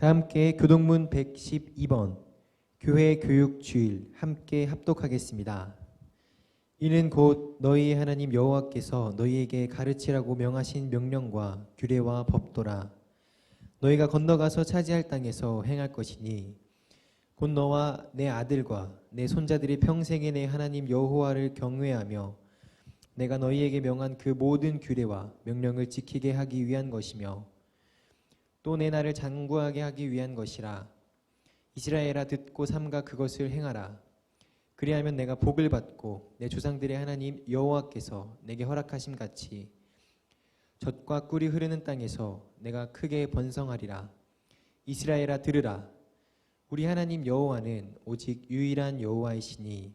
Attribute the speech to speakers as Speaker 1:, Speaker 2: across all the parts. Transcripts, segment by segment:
Speaker 1: 다 함께 교동문 112번 교회 교육 주일 함께 합독하겠습니다. 이는 곧 너희의 하나님 여호와께서 너희에게 가르치라고 명하신 명령과 규례와 법도라. 너희가 건너가서 차지할 땅에서 행할 것이니 곧 너와 내 아들과 내 손자들이 평생에 내 하나님 여호와를 경외하며 내가 너희에게 명한 그 모든 규례와 명령을 지키게 하기 위한 것이며 또 내 나를 장구하게 하기 위한 것이라. 이스라엘아 듣고 삼가 그것을 행하라. 그리하면 내가 복을 받고 내 조상들의 하나님 여호와께서 내게 허락하심 같이 젖과 꿀이 흐르는 땅에서 내가 크게 번성하리라. 이스라엘아 들으라. 우리 하나님 여호와는 오직 유일한 여호와이시니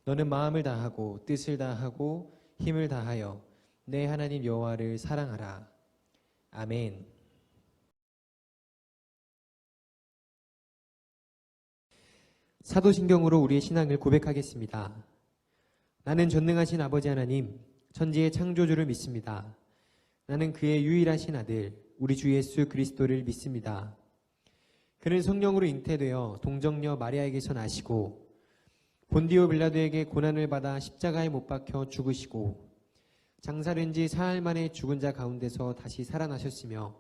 Speaker 1: 너는 마음을 다하고 뜻을 다하고 힘을 다하여 내 하나님 여호와를 사랑하라. 아멘. 사도신경으로 우리의 신앙을 고백하겠습니다. 나는 전능하신 아버지 하나님, 천지의 창조주를 믿습니다. 나는 그의 유일하신 아들, 우리 주 예수 그리스도를 믿습니다. 그는 성령으로 잉태되어 동정녀 마리아에게서 나시고 본디오 빌라도에게 고난을 받아 십자가에 못 박혀 죽으시고 장사된 지 사흘 만에 죽은 자 가운데서 다시 살아나셨으며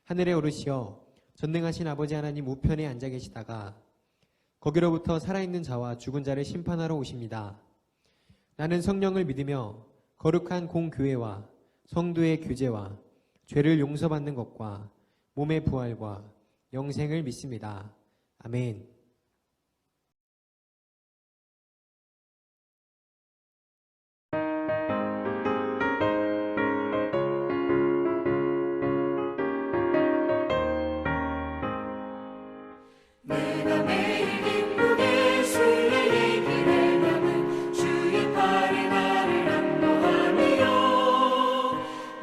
Speaker 1: 하늘에 오르시어 전능하신 아버지 하나님 우편에 앉아 계시다가 거기로부터 살아있는 자와 죽은 자를 심판하러 오십니다. 나는 성령을 믿으며 거룩한 공교회와 성도의 교제와 죄를 용서받는 것과 몸의 부활과 영생을 믿습니다. 아멘.
Speaker 2: 내가 매일 기쁘게 주의 얘기를 담은 주의 팔에 나를 안보하며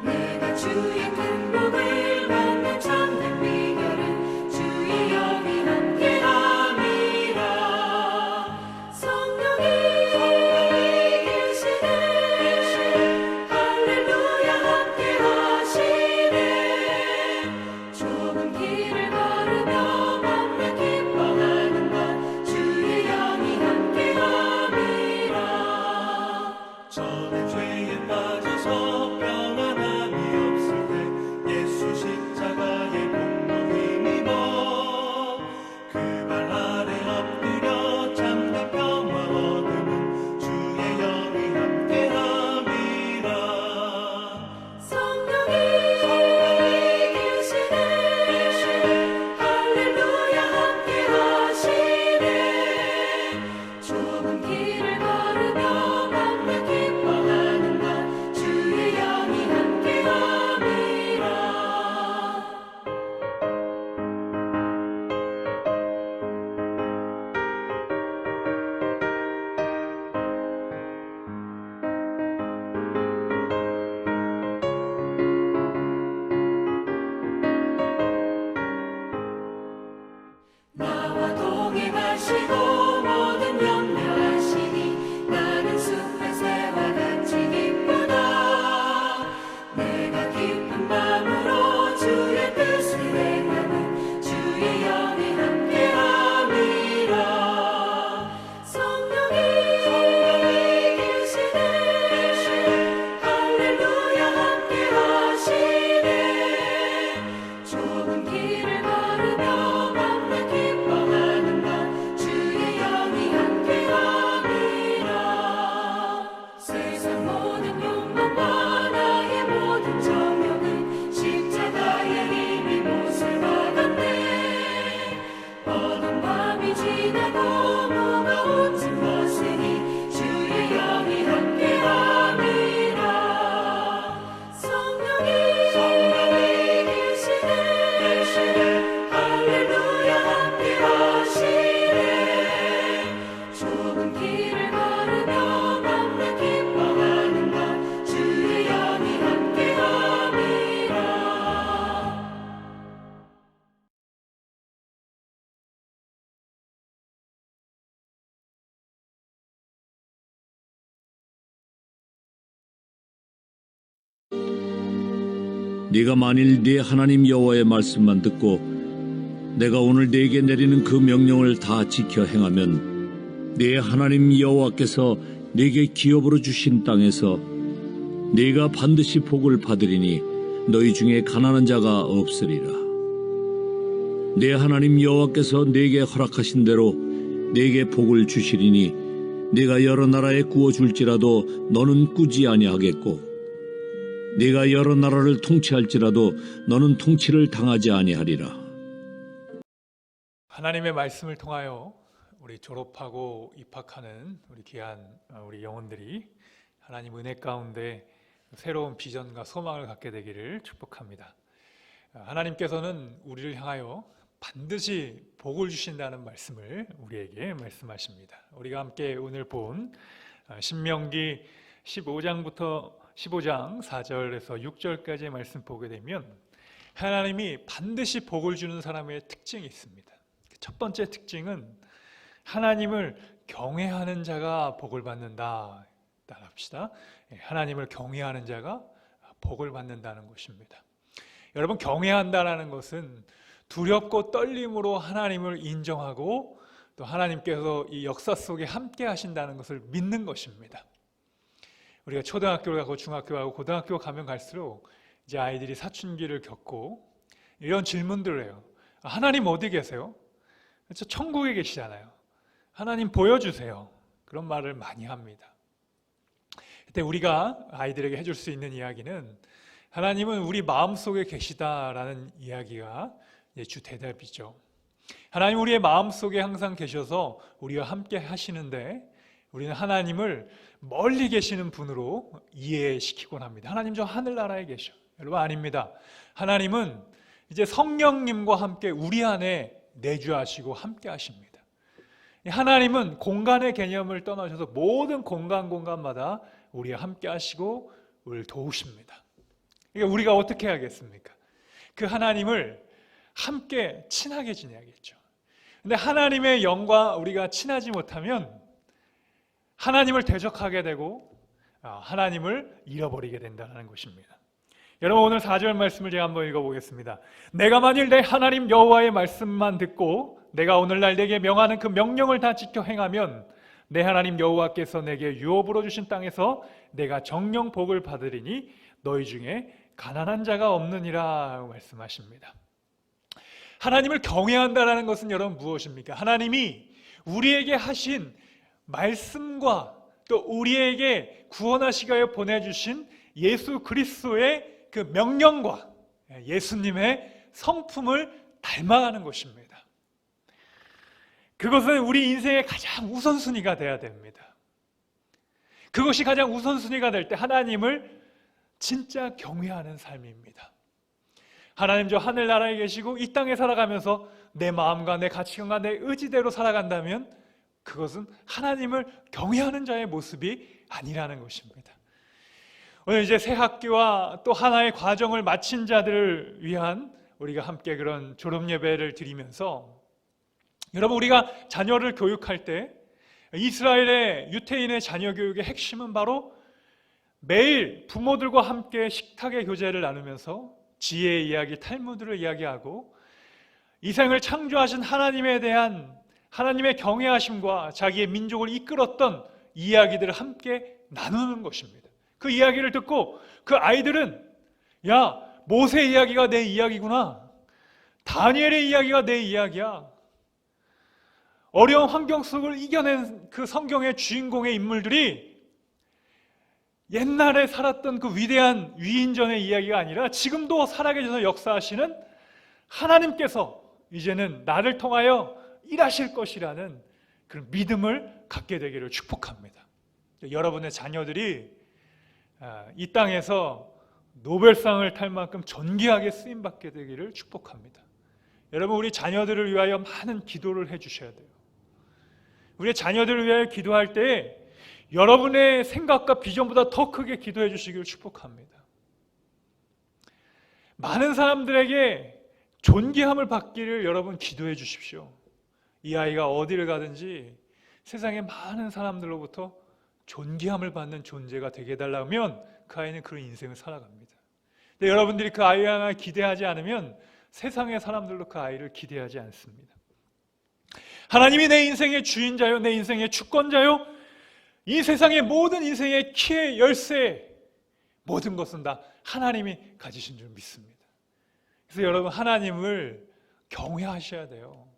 Speaker 2: 내가 주의 큰 복을 받는 참된 비결은 주의 영이 함께함이라. 성령이 계시네 할렐루야 함께하시네. 좁은 길을 걸으며
Speaker 3: 저는 죄에 빠져서 평안함이 없을 때 예수 십자가의 공로 힘입어 그 발 아래 엎드려 참된 평화 얻음은 주의 영이 함께함이라.
Speaker 2: 성령이 계시네 할렐루야 함께하시네. 좁은 길을 걸으며 기뻐하는 것 주의 영이 함께함이라. 나와 동행하시고 모든 염려하시니 나는 숲의 새와 같이 기쁘다. 내가 기쁜 마음으로 주의 뜻을 행하면 주의 영이 함께함이라. 성령이 계시네 할렐루야 함께하시네. 좁은 길을 걸으며 맘에 기뻐하는 것 주의 영이 함께함이라. 세상 모든 욕망과 나의 모든 정욕은 십자가의 힘이 못을 박았네. 어두운 밤이 지나고 무거운 짐 벗으니 주의 영이 함께함이라. 성령이 계시네 할렐루야 함께하시네. 좁은 길을 걸으며 맘에 기뻐하는 것 주의 영이 함께함이라.
Speaker 4: 네가 만일 네 하나님 여호와의 말씀만 듣고 내가 오늘 네게 내리는 그 명령을 다 지켜 행하면 네 하나님 여호와께서 네게 기업으로 주신 땅에서 네가 반드시 복을 받으리니 너희 중에 가난한 자가 없으리라. 네 하나님 여호와께서 네게 허락하신 대로 네게 복을 주시리니 네가 여러 나라에 구워줄지라도 너는 꾸지 아니하겠고 네가 여러 나라를 통치할지라도 너는 통치를 당하지 아니하리라.
Speaker 5: 하나님의 말씀을 통하여 우리 졸업하고 입학하는 우리 귀한 우리 영혼들이 하나님 은혜 가운데 새로운 비전과 소망을 갖게 되기를 축복합니다. 하나님께서는 우리를 향하여 반드시 복을 주신다는 말씀을 우리에게 말씀하십니다. 우리가 함께 오늘 본 신명기 15장 4절에서 6절까지의 말씀 보게 되면 하나님이 반드시 복을 주는 사람의 특징이 있습니다. 첫 번째 특징은 하나님을 경외하는 자가 복을 받는다. 따라합시다. 하나님을 경외하는 자가 복을 받는다는 것입니다. 여러분, 경외한다는 것은 두렵고 떨림으로 하나님을 인정하고 또 하나님께서 이 역사 속에 함께 하신다는 것을 믿는 것입니다. 우리가 초등학교를 가고 중학교 가고 고등학교 가면 갈수록 이제 아이들이 사춘기를 겪고 이런 질문들을 해요. 하나님 어디 계세요? 저 천국에 계시잖아요. 하나님 보여주세요. 그런 말을 많이 합니다. 그때 우리가 아이들에게 해줄 수 있는 이야기는 하나님은 우리 마음속에 계시다라는 이야기가 주 대답이죠. 하나님 우리의 마음속에 항상 계셔서 우리와 함께 하시는데 우리는 하나님을 멀리 계시는 분으로 이해시키곤 합니다. 하나님 저 하늘나라에 계셔. 여러분, 아닙니다. 하나님은 이제 성령님과 함께 우리 안에 내주하시고 함께 하십니다. 하나님은 공간의 개념을 떠나셔서 모든 공간마다 우리와 함께 하시고 우리를 도우십니다. 그러니까 우리가 어떻게 해야겠습니까? 그 하나님을 함께 친하게 지내야겠죠. 근데 하나님의 영과 우리가 친하지 못하면 하나님을 대적하게 되고 하나님을 잃어버리게 된다는 것입니다. 여러분, 오늘 4절 말씀을 제가 한번 읽어보겠습니다. 내가 만일 내 하나님 여호와의 말씀만 듣고 내가 오늘날 내게 명하는 그 명령을 다 지켜 행하면 내 하나님 여호와께서 내게 유업으로 주신 땅에서 내가 정령 복을 받으리니 너희 중에 가난한 자가 없느니라 말씀하십니다. 하나님을 경외한다는 것은 여러분 무엇입니까? 하나님이 우리에게 하신 말씀과 또 우리에게 구원하시기 위해 보내주신 예수 그리스도의 그 명령과 예수님의 성품을 닮아가는 것입니다. 그것은 우리 인생의 가장 우선순위가 되어야 됩니다. 그것이 가장 우선순위가 될 때 하나님을 진짜 경외하는 삶입니다. 하나님 저 하늘나라에 계시고 이 땅에 살아가면서 내 마음과 내 가치관과 내 의지대로 살아간다면 그것은 하나님을 경외하는 자의 모습이 아니라는 것입니다. 오늘 이제 새 학기와 또 하나의 과정을 마친 자들을 위한 우리가 함께 그런 졸업 예배를 드리면서 여러분, 우리가 자녀를 교육할 때 이스라엘의 유태인의 자녀 교육의 핵심은 바로 매일 부모들과 함께 식탁의 교제를 나누면서 지혜의 이야기, 탈무드를 이야기하고 이 생을 창조하신 하나님에 대한 하나님의 경외하심과 자기의 민족을 이끌었던 이야기들을 함께 나누는 것입니다. 그 이야기를 듣고 그 아이들은 야, 모세 이야기가 내 이야기구나. 다니엘의 이야기가 내 이야기야. 어려운 환경 속을 이겨낸 그 성경의 주인공의 인물들이 옛날에 살았던 그 위대한 위인전의 이야기가 아니라 지금도 살아계셔서 역사하시는 하나님께서 이제는 나를 통하여 일하실 것이라는 그런 믿음을 갖게 되기를 축복합니다. 여러분의 자녀들이 이 땅에서 노벨상을 탈 만큼 존귀하게 쓰임받게 되기를 축복합니다. 여러분, 우리 자녀들을 위하여 많은 기도를 해주셔야 돼요. 우리 자녀들을 위하여 기도할 때 여러분의 생각과 비전보다 더 크게 기도해 주시기를 축복합니다. 많은 사람들에게 존귀함을 받기를 여러분 기도해 주십시오. 이 아이가 어디를 가든지 세상의 많은 사람들로부터 존귀함을 받는 존재가 되게 해달라면 그 아이는 그런 인생을 살아갑니다. 근데 여러분들이 그 아이를 기대하지 않으면 세상의 사람들도 그 아이를 기대하지 않습니다. 하나님이 내 인생의 주인자요, 내 인생의 주권자요, 이 세상의 모든 인생의 키의 열쇠, 모든 것은 다 하나님이 가지신 줄 믿습니다. 그래서 여러분, 하나님을 경외하셔야 돼요.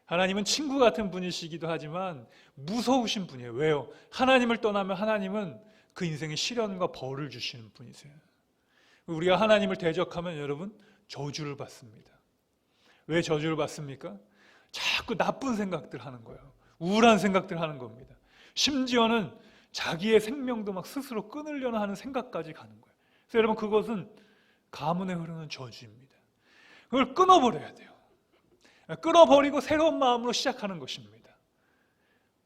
Speaker 5: 하나님은 친구 같은 분이시기도 하지만 무서우신 분이에요. 왜요? 하나님을 떠나면 하나님은 그 인생에 시련과 벌을 주시는 분이세요. 우리가 하나님을 대적하면 여러분, 저주를 받습니다. 왜 저주를 받습니까? 자꾸 나쁜 생각들 하는 거예요. 우울한 생각들 하는 겁니다. 심지어는 자기의 생명도 막 스스로 끊으려는 하는 생각까지 가는 거예요. 그래서 여러분, 그것은 가문에 흐르는 저주입니다. 그걸 끊어버려야 돼요. 끊어버리고 새로운 마음으로 시작하는 것입니다.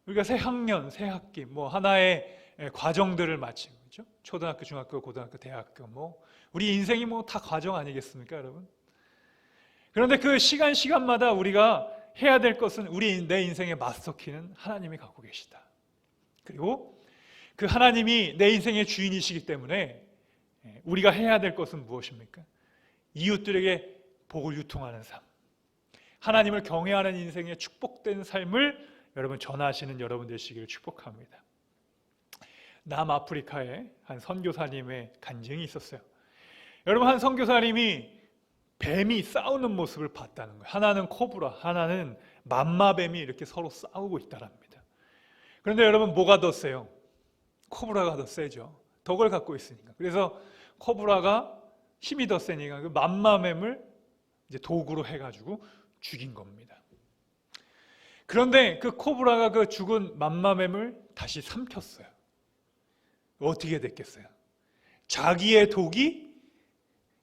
Speaker 5: 우리가 새 학년, 새 학기, 하나의 과정들을 마치고, 그렇죠? 초등학교, 중학교, 고등학교, 대학교, 우리 인생이 다 과정 아니겠습니까, 여러분? 그런데 그 시간마다 우리가 해야 될 것은 내 인생의 마스터키는 하나님이 갖고 계시다. 그리고 그 하나님이 내 인생의 주인이시기 때문에 우리가 해야 될 것은 무엇입니까? 이웃들에게 복을 유통하는 삶, 하나님을 경외하는 인생의 축복된 삶을 여러분 전하시는 여러분 되시기를 축복합니다. 남아프리카에 한 선교사님의 간증이 있었어요. 여러분, 한 선교사님이 뱀이 싸우는 모습을 봤다는 거예요. 하나는 코브라, 하나는 맘마뱀이 이렇게 서로 싸우고 있다랍니다. 그런데 여러분, 뭐가 더 세요? 코브라가 더 세죠. 덕을 갖고 있으니까. 그래서 코브라가 힘이 더 세니까 그 맘마뱀을 이제 도구로 해가지고 죽인 겁니다. 그런데 그 코브라가 그 죽은 맘마뱀을 다시 삼켰어요. 어떻게 됐겠어요? 자기의 독이,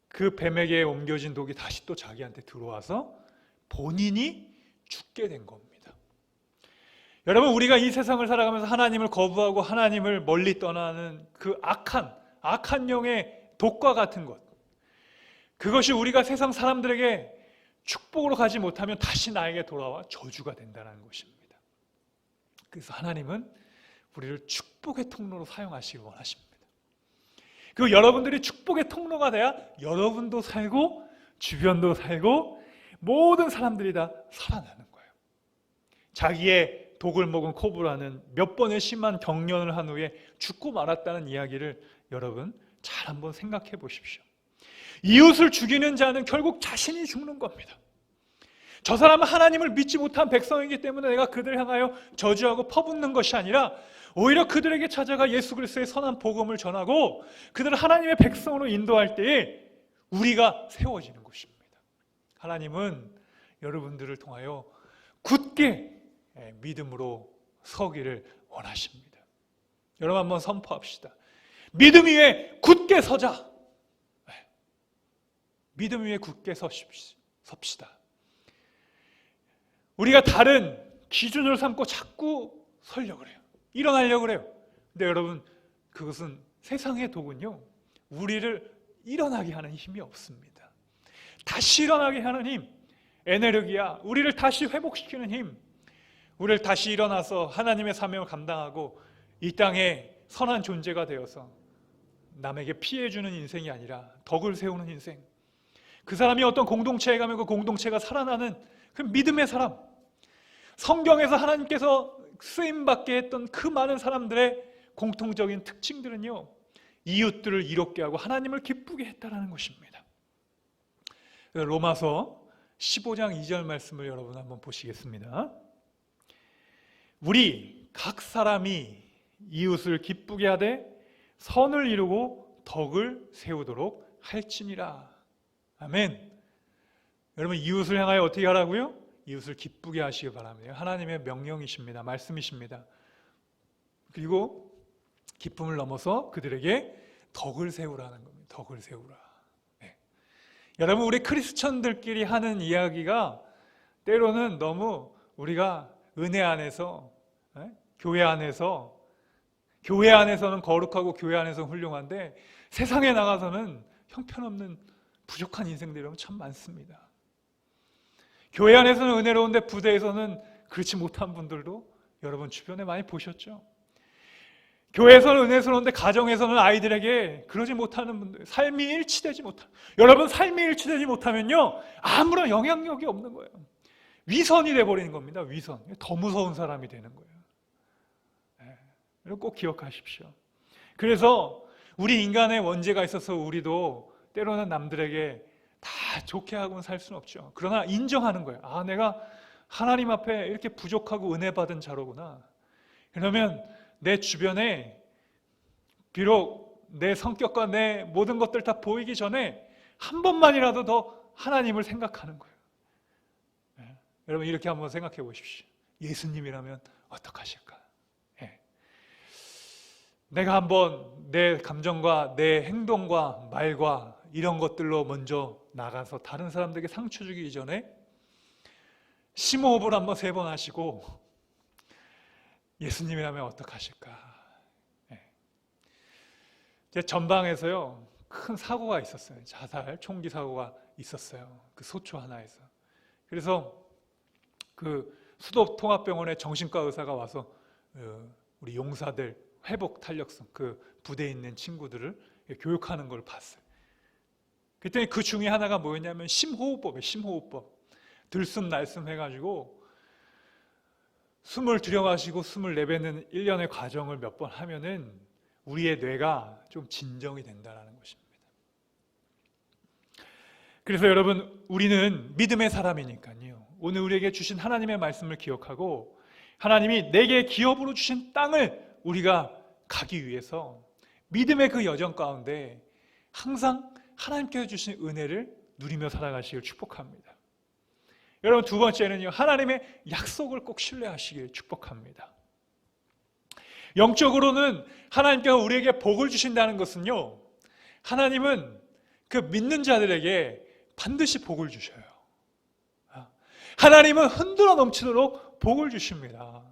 Speaker 5: 그 뱀에게 옮겨진 독이 다시 또 자기한테 들어와서 본인이 죽게 된 겁니다. 여러분, 우리가 이 세상을 살아가면서 하나님을 거부하고 하나님을 멀리 떠나는 그 악한 영의 독과 같은 것, 그것이 우리가 세상 사람들에게 축복으로 가지 못하면 다시 나에게 돌아와 저주가 된다는 것입니다. 그래서 하나님은 우리를 축복의 통로로 사용하시길 원하십니다. 그리고 여러분들이 축복의 통로가 돼야 여러분도 살고 주변도 살고 모든 사람들이 다 살아나는 거예요. 자기의 독을 먹은 코브라는 몇 번의 심한 경련을 한 후에 죽고 말았다는 이야기를 여러분 잘 한번 생각해 보십시오. 이웃을 죽이는 자는 결국 자신이 죽는 겁니다. 저 사람은 하나님을 믿지 못한 백성이기 때문에 내가 그들을 향하여 저주하고 퍼붓는 것이 아니라 오히려 그들에게 찾아가 예수 그리스도의 선한 복음을 전하고 그들을 하나님의 백성으로 인도할 때에 우리가 세워지는 것입니다. 하나님은 여러분들을 통하여 굳게 믿음으로 서기를 원하십니다. 여러분, 한번 선포합시다. 믿음 위에 굳게 서자. 믿음 위에 굳게 섭시다. 우리가 다른 기준을 삼고 자꾸 서려고 그래요. 일어나려고 그래요. 근데 여러분, 그것은 세상의 독은요, 우리를 일어나게 하는 힘이 없습니다. 다시 일어나게 하는 힘, 에네르기야, 우리를 다시 회복시키는 힘, 우리를 다시 일어나서 하나님의 사명을 감당하고 이 땅에 선한 존재가 되어서 남에게 피해주는 인생이 아니라 덕을 세우는 인생, 그 사람이 어떤 공동체에 가면 그 공동체가 살아나는 그 믿음의 사람, 성경에서 하나님께서 쓰임받게 했던 그 많은 사람들의 공통적인 특징들은요, 이웃들을 이롭게 하고 하나님을 기쁘게 했다는 것입니다. 로마서 15장 2절 말씀을 여러분 한번 보시겠습니다. 우리 각 사람이 이웃을 기쁘게 하되 선을 이루고 덕을 세우도록 할지니라. 아멘. 여러분, 이웃을 향하여 어떻게 하라고요? 이웃을 기쁘게 하시기 바랍니다. 하나님의 명령이십니다. 말씀이십니다. 그리고 기쁨을 넘어서 그들에게 덕을 세우라는 겁니다. 덕을 세우라. 네. 여러분, 우리 크리스천들끼리 하는 이야기가 때로는 너무 우리가 은혜 안에서, 교회 안에서는 거룩하고 교회 안에서는 훌륭한데 세상에 나가서는 형편없는 부족한 인생들이 참 많습니다. 교회 안에서는 은혜로운데 부대에서는 그렇지 못한 분들도 여러분 주변에 많이 보셨죠? 교회에서는 은혜스러운데 가정에서는 아이들에게 그러지 못하는 분들, 삶이 일치되지 못하면, 여러분 삶이 일치되지 못하면요 아무런 영향력이 없는 거예요. 위선이 돼버리는 겁니다. 위선. 더 무서운 사람이 되는 거예요. 꼭 기억하십시오. 그래서 우리 인간의 원죄가 있어서 우리도 때로는 남들에게 다 좋게 하고는 살 수는 없죠. 그러나 인정하는 거예요. 아, 내가 하나님 앞에 이렇게 부족하고 은혜 받은 자로구나. 그러면 내 주변에 비록 내 성격과 내 모든 것들 다 보이기 전에 한 번만이라도 더 하나님을 생각하는 거예요. 여러분 이렇게 한번 생각해 보십시오. 예수님이라면 어떡하실까? 내가 한번 내 감정과 내 행동과 말과 이런 것들로 먼저 나가서 다른 사람들에게 상처 주기 전에 심호흡을 한번 3번 하시고 예수님이라면 어떡하실까? 제 전방에서요 큰 사고가 있었어요. 자살 총기 사고가 있었어요. 그 소초 하나에서. 그래서 그 수도통합병원의 정신과 의사가 와서 우리 용사들 회복 탄력성 그 부대에 있는 친구들을 교육하는 걸 봤어요. 그때 그 중에 하나가 뭐였냐면 심호흡법이에요. 심호흡법. 들숨 날숨 해가지고 숨을 들여마시고 숨을 내뱉는 일련의 과정을 몇 번 하면은 우리의 뇌가 좀 진정이 된다는 것입니다. 그래서 여러분 우리는 믿음의 사람이니까요. 오늘 우리에게 주신 하나님의 말씀을 기억하고 하나님이 내게 기업으로 주신 땅을 우리가 가기 위해서 믿음의 그 여정 가운데 항상 하나님께서 주신 은혜를 누리며 살아가시길 축복합니다. 여러분 두 번째는요, 하나님의 약속을 꼭 신뢰하시길 축복합니다. 영적으로는 하나님께서 우리에게 복을 주신다는 것은요, 하나님은 그 믿는 자들에게 반드시 복을 주셔요. 하나님은 흔들어 넘치도록 복을 주십니다.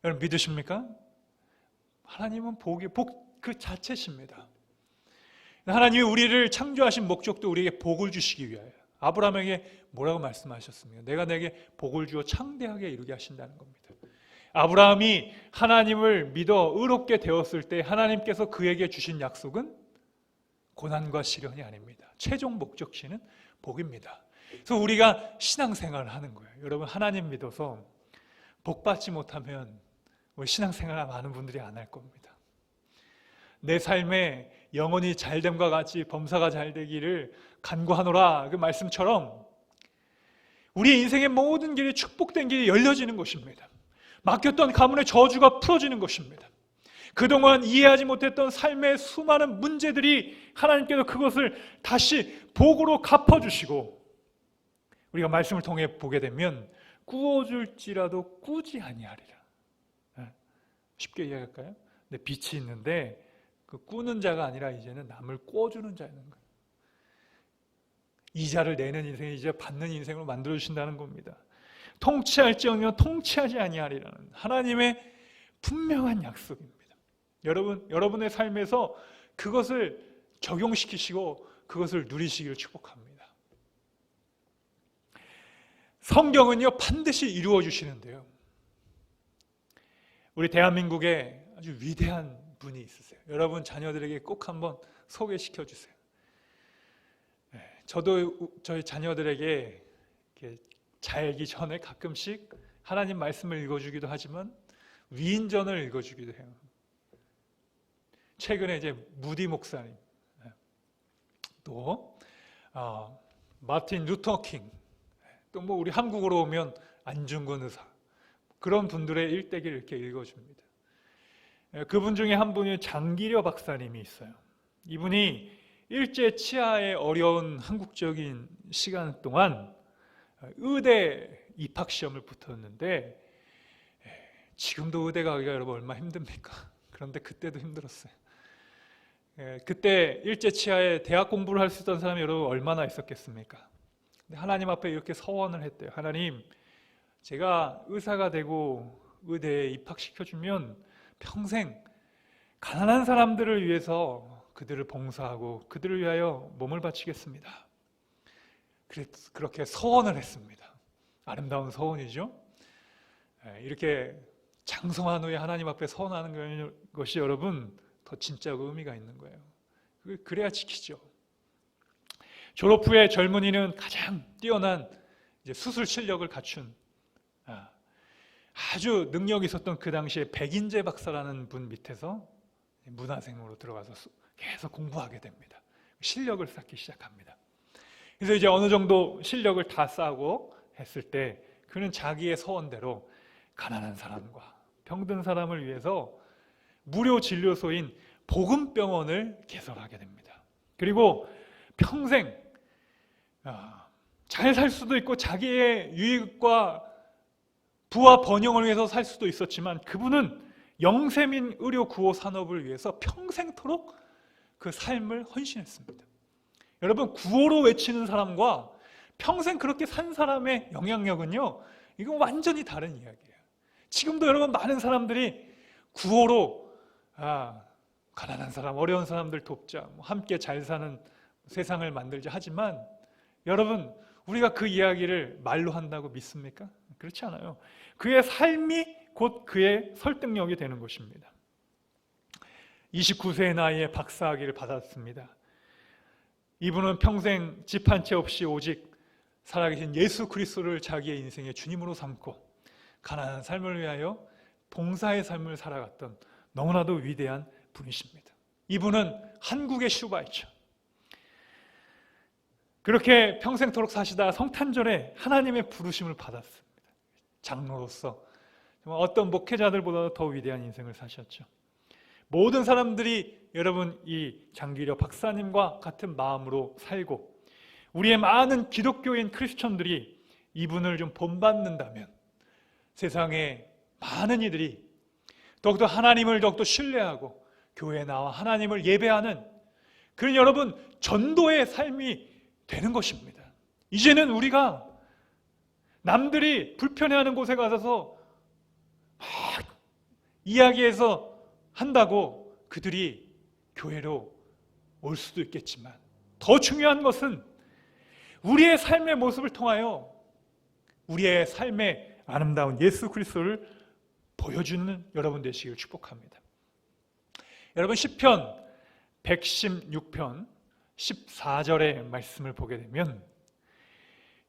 Speaker 5: 여러분 믿으십니까? 하나님은 복 그 자체십니다. 하나님이 우리를 창조하신 목적도 우리에게 복을 주시기 위하여. 아브라함에게 뭐라고 말씀하셨습니까? 내가 내게 복을 주어 창대하게 이루게 하신다는 겁니다. 아브라함이 하나님을 믿어 의롭게 되었을 때 하나님께서 그에게 주신 약속은 고난과 시련이 아닙니다. 최종 목적지는 복입니다. 그래서 우리가 신앙생활을 하는 거예요. 여러분 하나님 믿어서 복 받지 못하면 우리 신앙생활 많은 분들이 안 할 겁니다. 내 삶에 영혼이 잘됨과 같이 범사가 잘 되기를 간구하노라 그 말씀처럼 우리 인생의 모든 길이 축복된 길이 열려지는 것입니다. 막혔던 가문의 저주가 풀어지는 것입니다. 그동안 이해하지 못했던 삶의 수많은 문제들이 하나님께서 그것을 다시 복으로 갚아주시고 우리가 말씀을 통해 보게 되면 꾸어줄지라도 꾸지 아니하리라. 쉽게 이해할까요? 빛이 있는데 그 꾸는 자가 아니라 이제는 남을 꾸어주는 자인 거예요. 이자를 내는 인생이 이제 받는 인생으로 만들어주신다는 겁니다. 통치할지언정 통치하지 아니하리라는 하나님의 분명한 약속입니다. 여러분의 삶에서 그것을 적용시키시고 그것을 누리시기를 축복합니다. 성경은요 반드시 이루어 주시는데요. 우리 대한민국에 아주 위대한 분이 있으세요. 여러분 자녀들에게 꼭 한번 소개시켜 주세요. 저도 저희 자녀들에게 자기 전에 가끔씩 하나님 말씀을 읽어주기도 하지만 위인전을 읽어주기도 해요. 최근에 이제 무디 목사님, 또 마틴 루터 킹, 또 뭐 우리 한국으로 오면 안중근 의사, 그런 분들의 일대기를 이렇게 읽어줍니다. 그분 중에 한 분이 장기려 박사님이 있어요. 이분이 일제 치하의 어려운 한국적인 시간 동안 의대 입학시험을 붙었는데 지금도 의대 가기가 여러분 얼마나 힘듭니까? 그런데 그때도 힘들었어요. 그때 일제 치하에 대학 공부를 할 수 있던 사람이 여러분 얼마나 있었겠습니까? 근데 하나님 앞에 이렇게 서원을 했대요. 하나님, 제가 의사가 되고 의대에 입학시켜주면 평생 가난한 사람들을 위해서 그들을 봉사하고 그들을 위하여 몸을 바치겠습니다. 그렇게 서원을 했습니다. 아름다운 서원이죠. 이렇게 장성한 후에 하나님 앞에 서원하는 것이 여러분 더 진짜 의미가 있는 거예요. 그래야 지키죠. 졸업 후에 젊은이는 가장 뛰어난 이제 수술 실력을 갖춘 아주 능력이 있었던 그 당시에 백인재 박사라는 분 밑에서 문화생으로 들어가서 계속 공부하게 됩니다. 실력을 쌓기 시작합니다. 그래서 이제 어느 정도 실력을 다 쌓고 했을 때 그는 자기의 소원대로 가난한 사람과 병든 사람을 위해서 무료 진료소인 복음병원을 개설하게 됩니다. 그리고 평생 잘 살 수도 있고 자기의 유익과 부와 번영을 위해서 살 수도 있었지만 그분은 영세민 의료 구호 산업을 위해서 평생토록 그 삶을 헌신했습니다. 여러분, 구호로 외치는 사람과 평생 그렇게 산 사람의 영향력은요, 이건 완전히 다른 이야기예요. 지금도 여러분 많은 사람들이 구호로 가난한 사람, 어려운 사람들 돕자, 함께 잘 사는 세상을 만들자 하지만 여러분, 우리가 그 이야기를 말로 한다고 믿습니까? 그렇지 않아요. 그의 삶이 곧 그의 설득력이 되는 것입니다. 29세의 나이에 박사학위를 받았습니다. 이분은 평생 집 한 채 없이 오직 살아계신 예수 그리스도를 자기의 인생의 주님으로 삼고 가난한 삶을 위하여 봉사의 삶을 살아갔던 너무나도 위대한 분이십니다. 이분은 한국의 슈바이처. 그렇게 평생토록 사시다 성탄절에 하나님의 부르심을 받았습니다. 장로로서 정말 어떤 목회자들보다 더 위대한 인생을 사셨죠. 모든 사람들이 여러분 이 장기려 박사님과 같은 마음으로 살고 우리의 많은 기독교인 크리스천들이 이분을 좀 본받는다면 세상에 많은 이들이 더욱더 하나님을 더욱더 신뢰하고 교회에 나와 하나님을 예배하는 그런 여러분 전도의 삶이 되는 것입니다. 이제는 우리가 남들이 불편해하는 곳에 가서 막 이야기해서 한다고 그들이 교회로 올 수도 있겠지만 더 중요한 것은 우리의 삶의 모습을 통하여 우리의 삶의 아름다운 예수 그리스도를 보여주는 여러분 되시길 축복합니다. 여러분 시편 116편 14절의 말씀을 보게 되면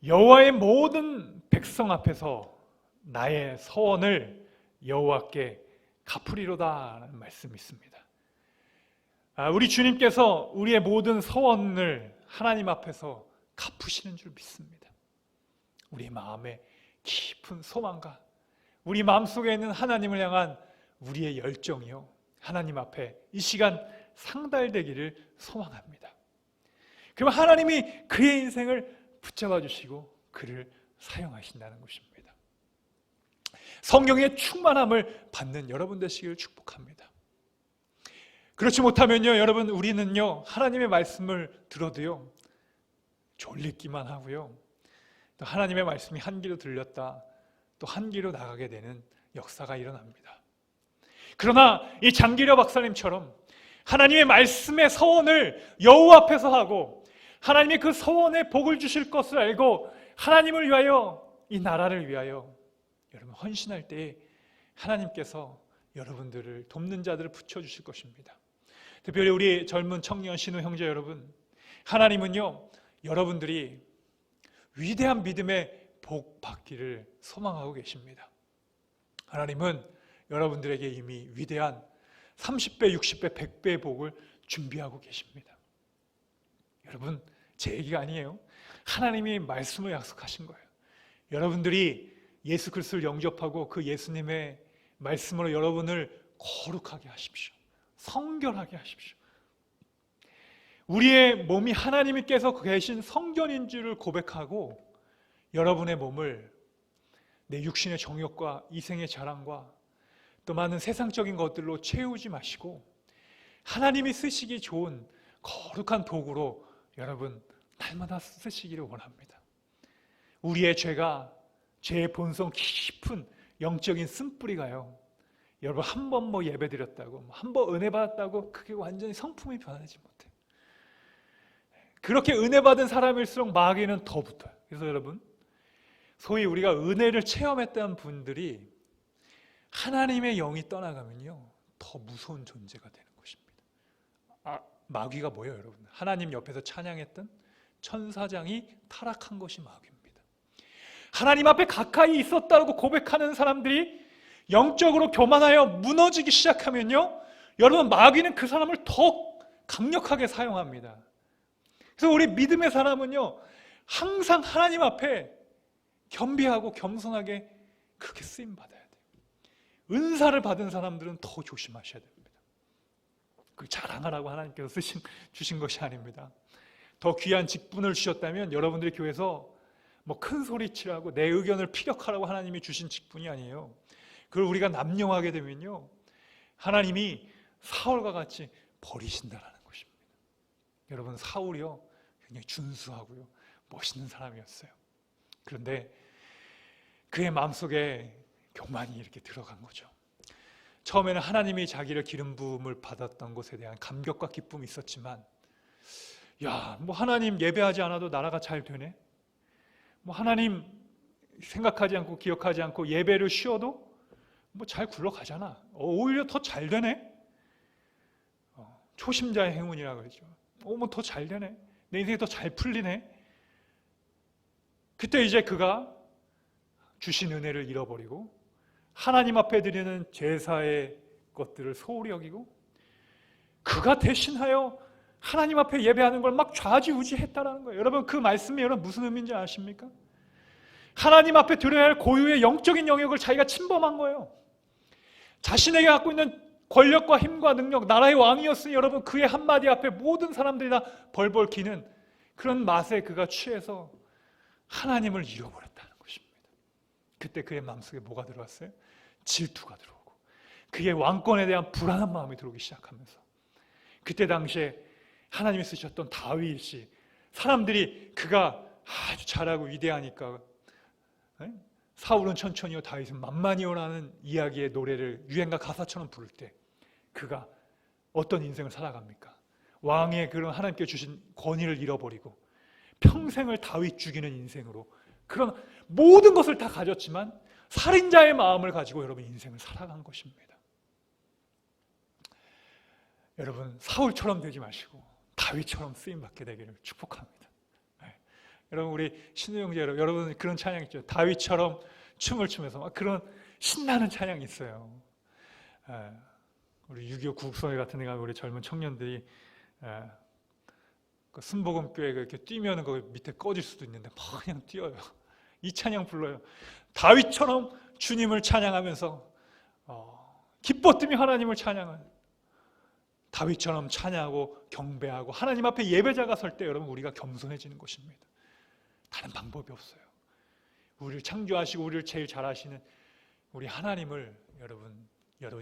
Speaker 5: 여호와의 모든 백성 앞에서 나의 서원을 여호와께 갚으리로다라는 말씀이 있습니다. 우리 주님께서 우리의 모든 서원을 하나님 앞에서 갚으시는 줄 믿습니다. 우리 마음의 깊은 소망과 우리 마음속에 있는 하나님을 향한 우리의 열정이요 하나님 앞에 이 시간 상달되기를 소망합니다. 그럼 하나님이 그의 인생을 붙잡아 주시고 그를 사용하신다는 것입니다. 성령의 충만함을 받는 여러분 되시기를 축복합니다. 그렇지 못하면요 여러분 우리는요 하나님의 말씀을 들어도요 졸리기만 하고요 또 하나님의 말씀이 한 귀로 들렸다 또 한 귀로 나가게 되는 역사가 일어납니다. 그러나 이 장기려 박사님처럼 하나님의 말씀의 서원을 여호와 앞에서 하고 하나님이 그 서원에 복을 주실 것을 알고 하나님을 위하여 이 나라를 위하여 여러분 헌신할 때 하나님께서 여러분들을 돕는 자들을 붙여주실 것입니다. 특별히 우리 젊은 청년 신우 형제 여러분, 하나님은요 여러분들이 위대한 믿음의 복 받기를 소망하고 계십니다. 하나님은 여러분들에게 이미 위대한 30배, 60배, 100배의 복을 준비하고 계십니다. 여러분 제 얘기가 아니에요. 하나님이 말씀을 약속하신 거예요. 여러분들이 예수 그리스도를 영접하고 그 예수님의 말씀으로 여러분을 거룩하게 하십시오. 성결하게 하십시오. 우리의 몸이 하나님께서 계신 성전인 줄을 고백하고 여러분의 몸을 내 육신의 정욕과 이생의 자랑과 또 많은 세상적인 것들로 채우지 마시고 하나님이 쓰시기 좋은 거룩한 도구로 여러분 날마다 쓰시기를 원합니다. 우리의 죄의 본성 깊은 영적인 쓴뿌리가요 여러분 한 번 예배 드렸다고 한 번 은혜 받았다고 그게 완전히 성품이 변하지 못해요. 그렇게 은혜 받은 사람일수록 마귀는 더 붙어요. 그래서 여러분 소위 우리가 은혜를 체험했던 분들이 하나님의 영이 떠나가면요 더 무서운 존재가 되는 것입니다. 마귀가 뭐예요, 여러분? 하나님 옆에서 찬양했던 천사장이 타락한 것이 마귀입니다. 하나님 앞에 가까이 있었다고 고백하는 사람들이 영적으로 교만하여 무너지기 시작하면요, 여러분, 마귀는 그 사람을 더 강력하게 사용합니다. 그래서 우리 믿음의 사람은요 항상 하나님 앞에 겸비하고 겸손하게 그렇게 쓰임받아야 돼요. 은사를 받은 사람들은 더 조심하셔야 됩니다. 그 자랑하라고 하나님께서 주신 것이 아닙니다. 더 귀한 직분을 주셨다면 여러분들이 교회에서 뭐 큰 소리 치라고 내 의견을 피력하라고 하나님이 주신 직분이 아니에요. 그걸 우리가 남용하게 되면요 하나님이 사울과 같이 버리신다라는 것입니다. 여러분, 사울이요 굉장히 준수하고요 멋있는 사람이었어요. 그런데 그의 마음속에 교만이 이렇게 들어간 거죠. 처음에는 하나님이 자기를 기름 부음을 받았던 것에 대한 감격과 기쁨이 있었지만, 야, 뭐 하나님 예배하지 않아도 나라가 잘 되네. 뭐 하나님 생각하지 않고 기억하지 않고 예배를 쉬어도 뭐 잘 굴러가잖아. 오히려 더 잘 되네. 초심자의 행운이라고 그러죠. 뭐 더 잘 되네. 내 인생이 더 잘 풀리네. 그때 이제 그가 주신 은혜를 잃어버리고 하나님 앞에 드리는 제사의 것들을 소홀히 여기고 그가 대신하여 하나님 앞에 예배하는 걸 막 좌지우지했다라는 거예요. 여러분, 그 말씀이 여러분 무슨 의미인지 아십니까? 하나님 앞에 드려야 할 고유의 영적인 영역을 자기가 침범한 거예요. 자신에게 갖고 있는 권력과 힘과 능력, 나라의 왕이었으니 여러분 그의 한마디 앞에 모든 사람들이 다 벌벌 기는 그런 맛에 그가 취해서 하나님을 잃어버렸다는 것입니다. 그때 그의 마음속에 뭐가 들어왔어요? 질투가 들어오고 그의 왕권에 대한 불안한 마음이 들어오기 시작하면서, 그때 당시에 하나님이 쓰셨던 다윗이 사람들이 그가 아주 잘하고 위대하니까 사울은 천천히요 다윗은 만만히요라는 이야기의 노래를 유행가 가사처럼 부를 때 그가 어떤 인생을 살아갑니까? 왕의 그런 하나님께 주신 권위를 잃어버리고 평생을 다윗 죽이는 인생으로, 그런 모든 것을 다 가졌지만 살인자의 마음을 가지고 여러분 인생을 살아간 것입니다. 여러분, 사울처럼 되지 마시고 다윗처럼 쓰임받게 되기를 축복합니다. 네. 여러분, 우리 신우 형제 여러분 그런 찬양 있죠. 다윗처럼 춤을 추면서 막 그런 신나는 찬양이 있어요. 우리 6.25 구국성회 같은 데 가면 우리 젊은 청년들이 그 순복음교회 이렇게 뛰면 그 밑에 꺼질 수도 있는데 막 그냥 뛰어요. 이 찬양 불러요. 다윗처럼 주님을 찬양하면서 기뻐 뛰며 하나님을 찬양하는, 다윗처럼 찬양하고 경배하고 하나님 앞에 예배자가 설 때 여러분 우리가 겸손해지는 것입니다. 다른 방법이 없어요. 우리를 창조하시고 우리를 제일 잘 아시는 우리 하나님을 여러분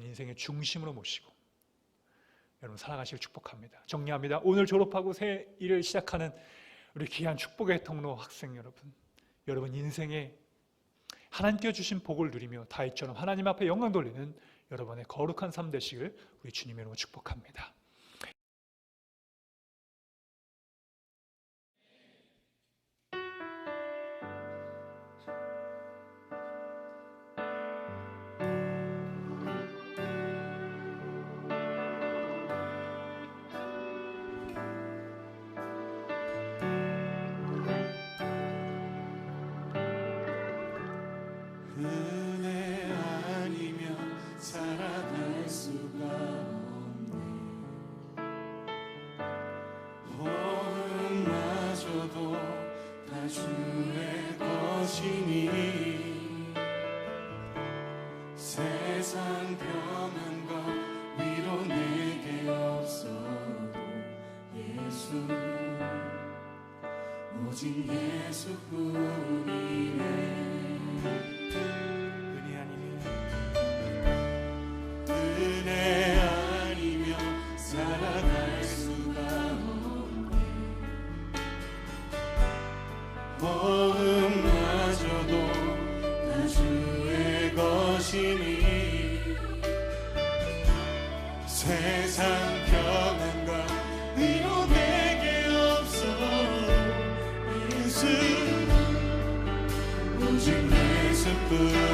Speaker 5: 인생의 중심으로 모시고 여러분 살아가시길 축복합니다. 정리합니다. 오늘 졸업하고 새 일을 시작하는 우리 귀한 축복의 통로 학생 여러분 인생에 하나님께 주신 복을 누리며 다윗처럼 하나님 앞에 영광 돌리는 여러분의 거룩한 삶 되시길 우리 주님의 이름으로 축복합니다.
Speaker 3: 은혜 아니면 살아갈 수가 없네. 호흡마저도 다 주의 것이니 세상 평안과 위로 내게 없어도 예수, 오직 예수뿐이네. 은혜 아니면 살아갈 수가 없네. 호흡마저도 다 주의 것이니 세상 평안과 위로 내게 없어 예수, 오직 예수뿐이네.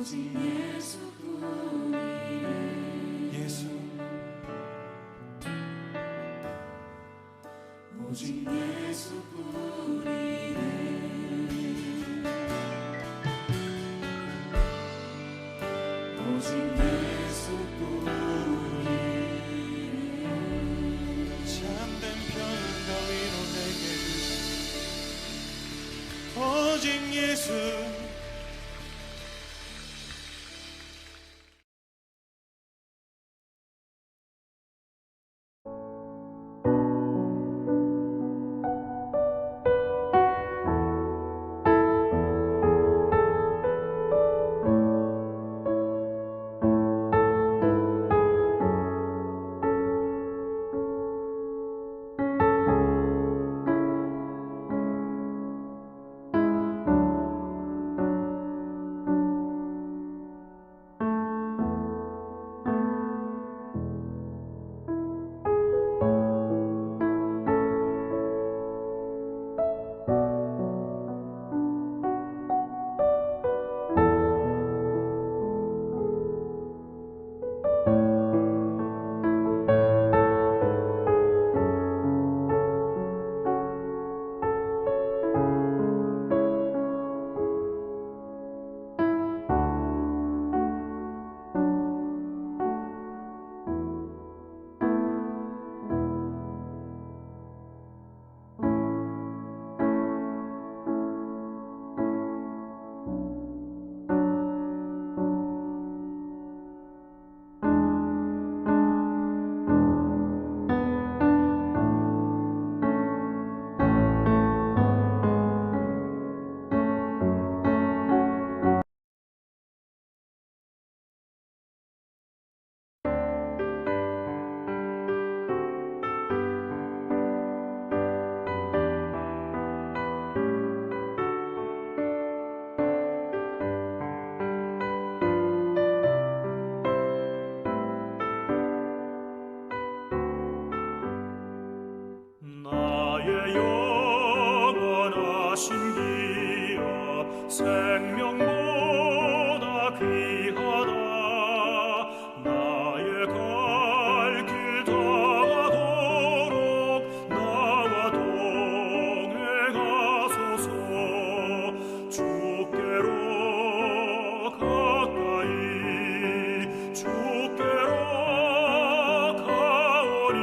Speaker 2: 오직 예수뿐이네
Speaker 3: 예수
Speaker 2: 오직 예수뿐이네 오직 예수뿐이네
Speaker 3: 참된 평안과 위로 내게 오직 예수
Speaker 6: 나의 영원하신 기업 생명보다 귀하다 나의 갈 길 다가도록 나와 동행하소서 주께로 가까이 주께로 가오니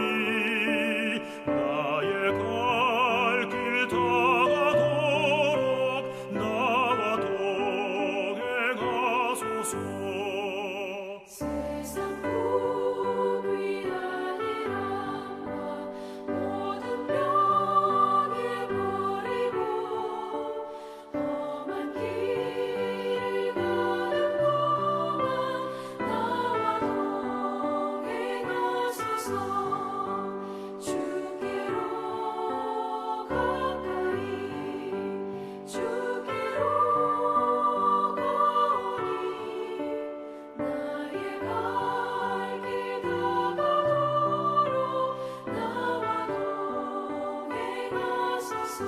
Speaker 6: 나의 갈 길 다가도록 나와 동행하소서
Speaker 2: 세상 복 위한 일함과 모든 병에 버리고 험한 길을 가는 동안 나와 동행하소서 주께로 가까이 주께로 가오니 나의 갈 길 다가도록 나와 동행하소서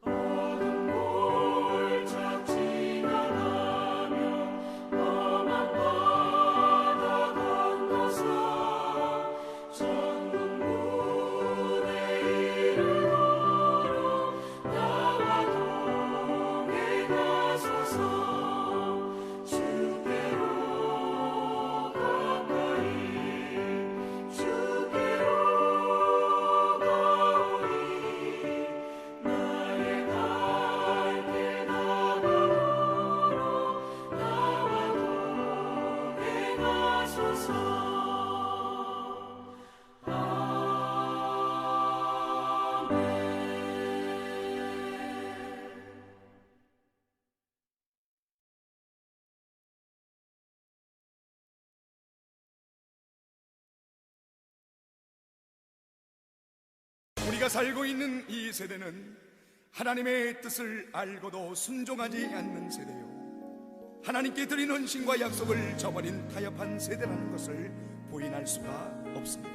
Speaker 2: 어둠 골짝 지나가며 험한 바다 건너서 천국 문에 이르도록 나와 동행하소서 주께로 가까이 주께로 가오니 나의 갈 길 다가도록 나와 동행하소서 아멘
Speaker 7: 우리가 살고 있는 이 세대는 하나님의 뜻을 알고도 순종하지 않는 세대요, 하나님께 드리는 신과 약속을 저버린 타협한 세대라는 것을 부인할 수가 없습니다.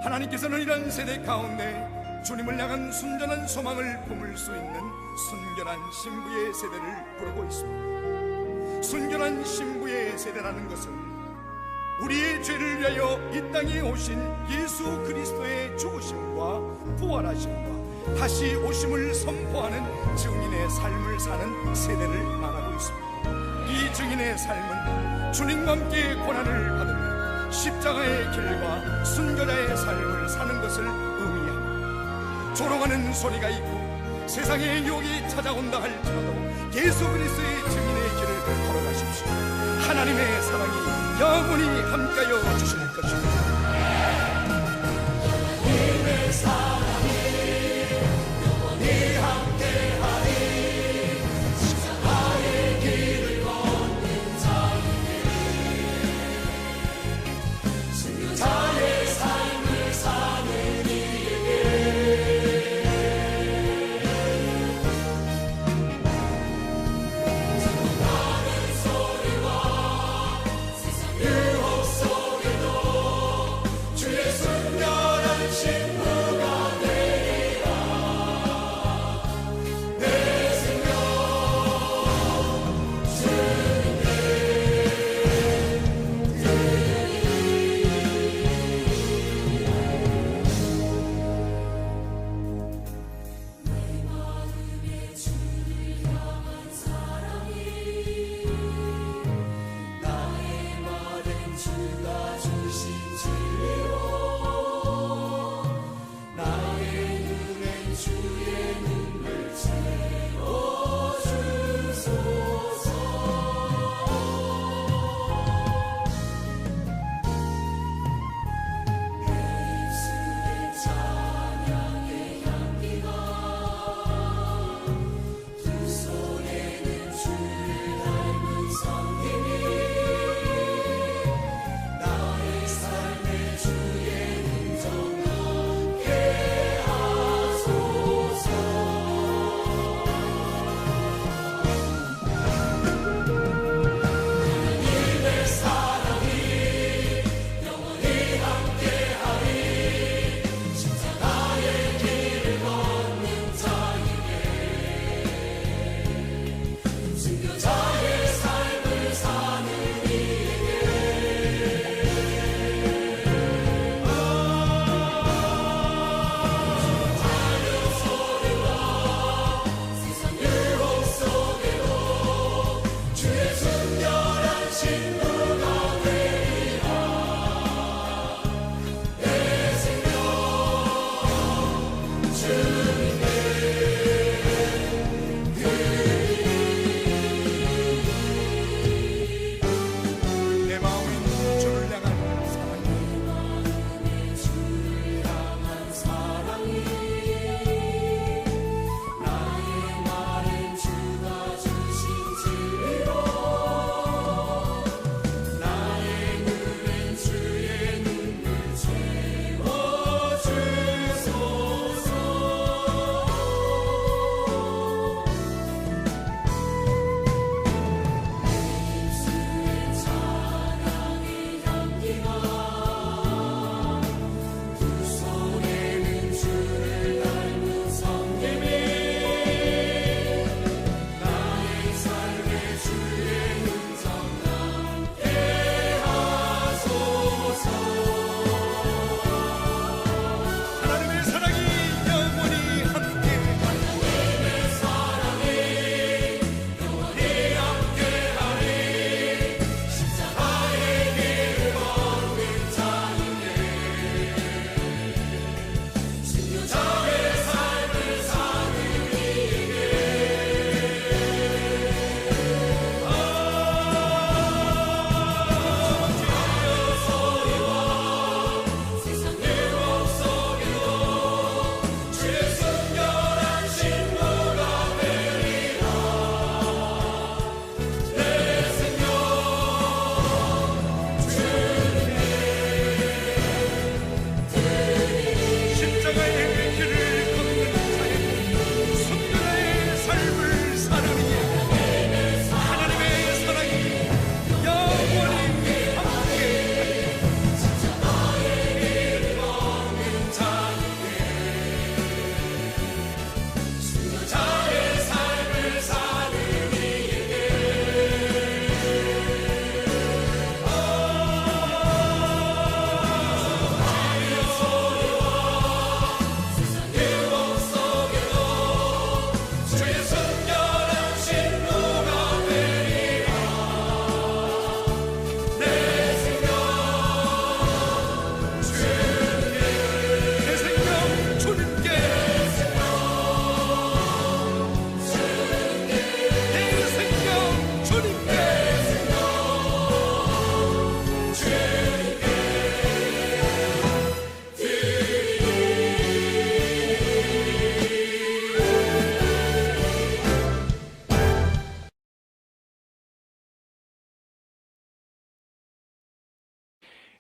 Speaker 7: 하나님께서는 이런 세대 가운데 주님을 향한 순전한 소망을 품을 수 있는 순결한 신부의 세대를 부르고 있습니다. 순결한 신부의 세대라는 것은 우리의 죄를 위하여 이 땅에 오신 예수 그리스도의 죽으심과 부활하심과 다시 오심을 선포하는 증인의 삶을 사는 세대를 말하고 있습니다. 이 증인의 삶은 주님과 함께 고난을 받으며 십자가의 길과 순결의 삶을 사는 것을 의미합니다. 조롱하는 소리가 있고 세상의 유혹이 찾아온다 할지라도 예수 그리스도의 증인의 길을 걸어가십시오. 하나님의 사랑이 영원히 함께하여 주실 것입니다.
Speaker 2: 유혹 속에도 주의 순결한 신부가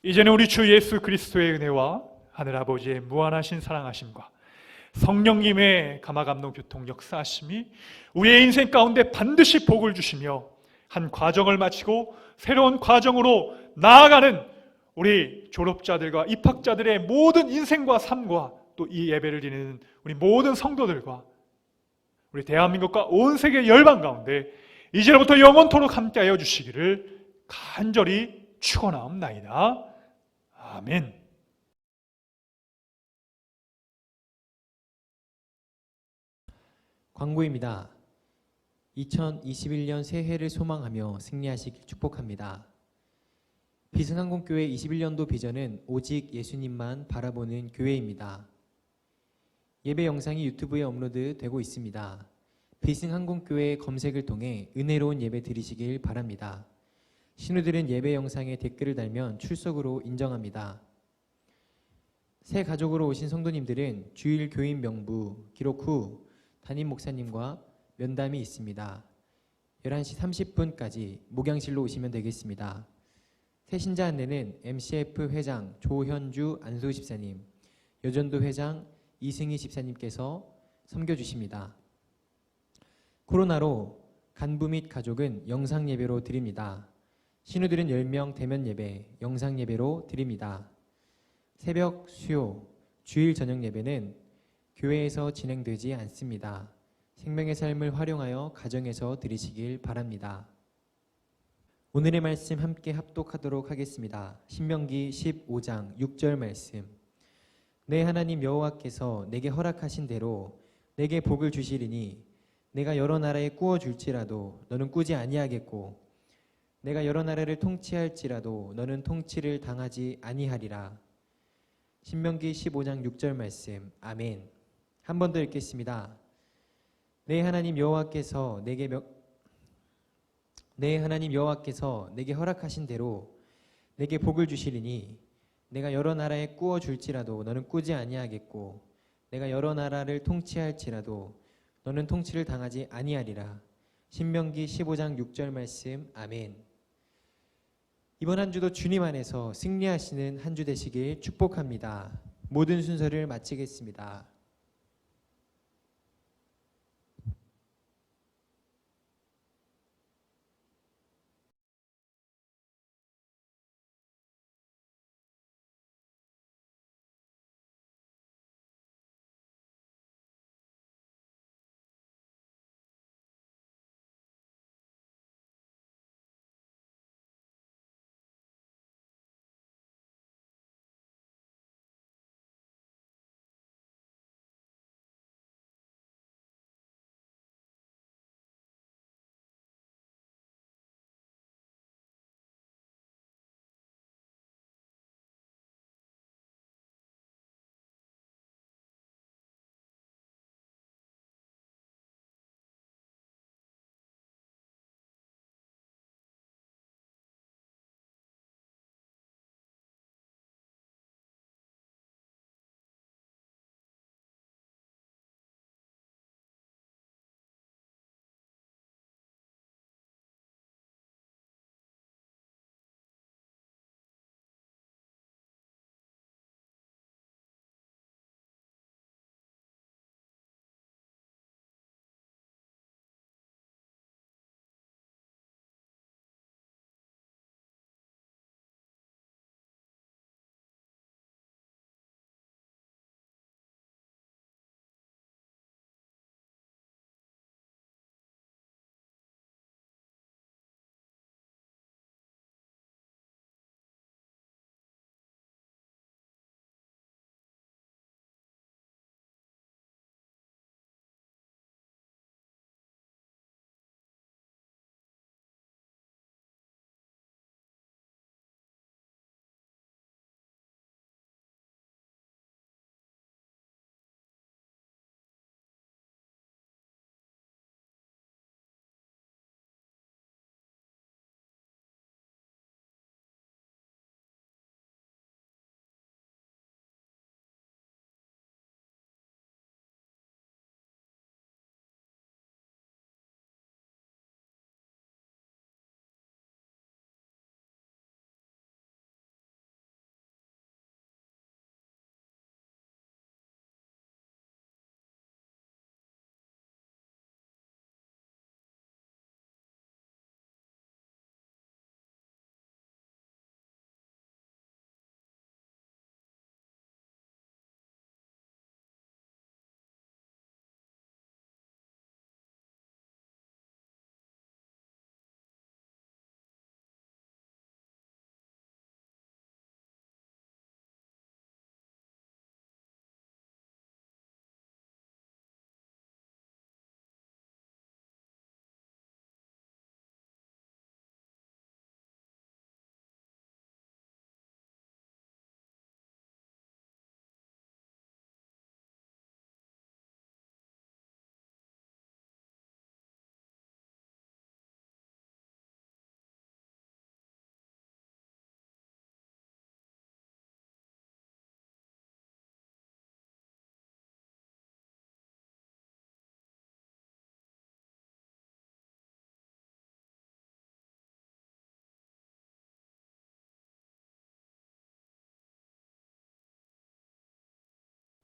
Speaker 5: 이제는 우리 주 예수 그리스도의 은혜와 하늘아버지의 무한하신 사랑하심과 성령님의 감화감동 교통 역사하심이 우리의 인생 가운데 반드시 복을 주시며 한 과정을 마치고 새로운 과정으로 나아가는 우리 졸업자들과 입학자들의 모든 인생과 삶과 또 이 예배를 드리는 우리 모든 성도들과 우리 대한민국과 온 세계 열방 가운데 이제로부터 영원토록 함께하여 주시기를 간절히 축원하옵나이다. 아멘.
Speaker 1: 광고입니다. 2021년 새해를 소망하며 승리하시길 축복합니다. 비승항공교회 21년도 비전은 오직 예수님만 바라보는 교회입니다. 예배 영상이 유튜브에 업로드되고 있습니다. 비승항공교회 검색을 통해 은혜로운 예배 드리시길 바랍니다. 신우들은 예배 영상에 댓글을 달면 출석으로 인정합니다. 새 가족으로 오신 성도님들은 주일 교인 명부 기록 후 담임 목사님과 면담이 있습니다. 11시 30분까지 목양실로 오시면 되겠습니다. 새신자 안내는 MCF 회장 조현주 안수 집사님, 여전도 회장 이승희 집사님께서 섬겨주십니다. 코로나로 간부 및 가족은 영상 예배로 드립니다. 신우들은 10명 대면 예배, 영상 예배로 드립니다. 새벽 수요, 주일 저녁 예배는 교회에서 진행되지 않습니다. 생명의 삶을 활용하여 가정에서 드리시길 바랍니다. 오늘의 말씀 함께 합독하도록 하겠습니다. 신명기 15장 6절 말씀. 내 하나님 여호와께서 내게 허락하신 대로 내게 복을 주시리니 내가 여러 나라에 꾸어 줄지라도 너는 꾸지 아니하겠고 내가 여러 나라를 통치할지라도 너는 통치를 당하지 아니하리라. 신명기 15장 6절 말씀. 아멘. 한 번 더 읽겠습니다. 내 하나님 여호와께서 내게 허락하신 대로 내게 복을 주시리니 내가 여러 나라에 꾸어 줄지라도 너는 꾸지 아니하겠고 내가 여러 나라를 통치할지라도 너는 통치를 당하지 아니하리라. 신명기 15장 6절 말씀. 아멘. 이번 한 주도 주님 안에서 승리하시는 한 주 되시길 축복합니다. 모든 순서를 마치겠습니다.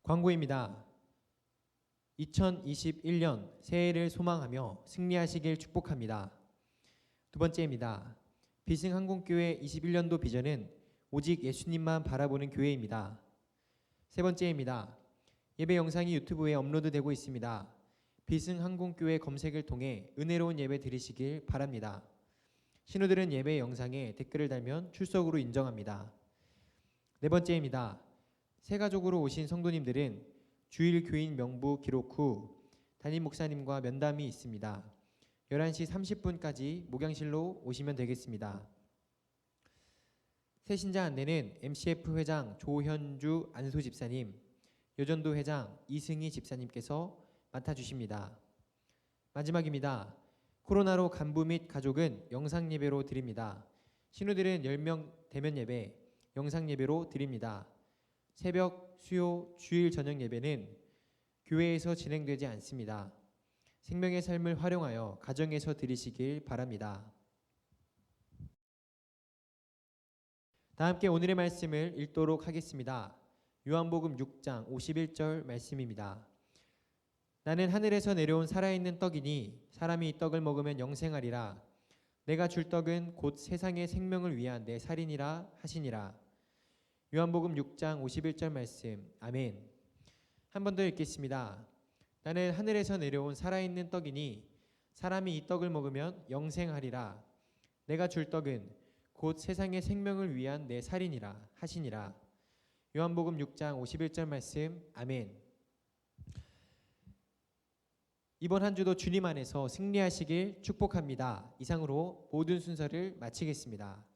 Speaker 1: 광고입니다. 2021년 새해를 소망하며 승리하시길 축복합니다. 두 번째입니다. 비승항공교회 21년도 비전은 오직 예수님만 바라보는 교회입니다. 세 번째입니다. 예배 영상이 유튜브에 업로드되고 있습니다. 비승항공교회 검색을 통해 은혜로운 예배 드리시길 바랍니다. 신우들은 예배 영상에 댓글을 달면 출석으로 인정합니다. 네 번째입니다. 새 가족으로 오신 성도님들은 주일 교인 명부 기록 후 담임 목사님과 면담이 있습니다. 11시 30분까지 목양실로 오시면 되겠습니다. 새신자 안내는 MCF 회장 조현주 안소 집사님, 여전도 회장 이승희 집사님께서 맡아주십니다. 마지막입니다. 코로나로 간부 및 가족은 영상 예배로 드립니다. 신우들은 10명 대면 예배, 영상 예배로 드립니다. 새벽, 수요, 주일 저녁 예배는 교회에서 진행되지 않습니다. 생명의 삶을 활용하여 가정에서 드리시길 바랍니다. 다 함께 오늘의 말씀을 읽도록 하겠습니다. 요한복음 6장 51절 말씀입니다. 나는 하늘에서 내려온 살아있는 떡이니 사람이 이 떡을 먹으면 영생하리라. 내가 줄 떡은 곧 세상의 생명을 위한 내 살이니라 하시니라. 요한복음 6장 51절 말씀. 아멘. 한 번 더 읽겠습니다. 나는 하늘에서 내려온 살아있는 떡이니 사람이 이 떡을 먹으면 영생하리라. 내가 줄 떡은 곧 세상의 생명을 위한 내 살이니라 하시니라. 요한복음 6장 51절 말씀. 아멘. 이번 한 주도 주님 안에서 승리하시길 축복합니다. 이상으로 모든 순서를 마치겠습니다.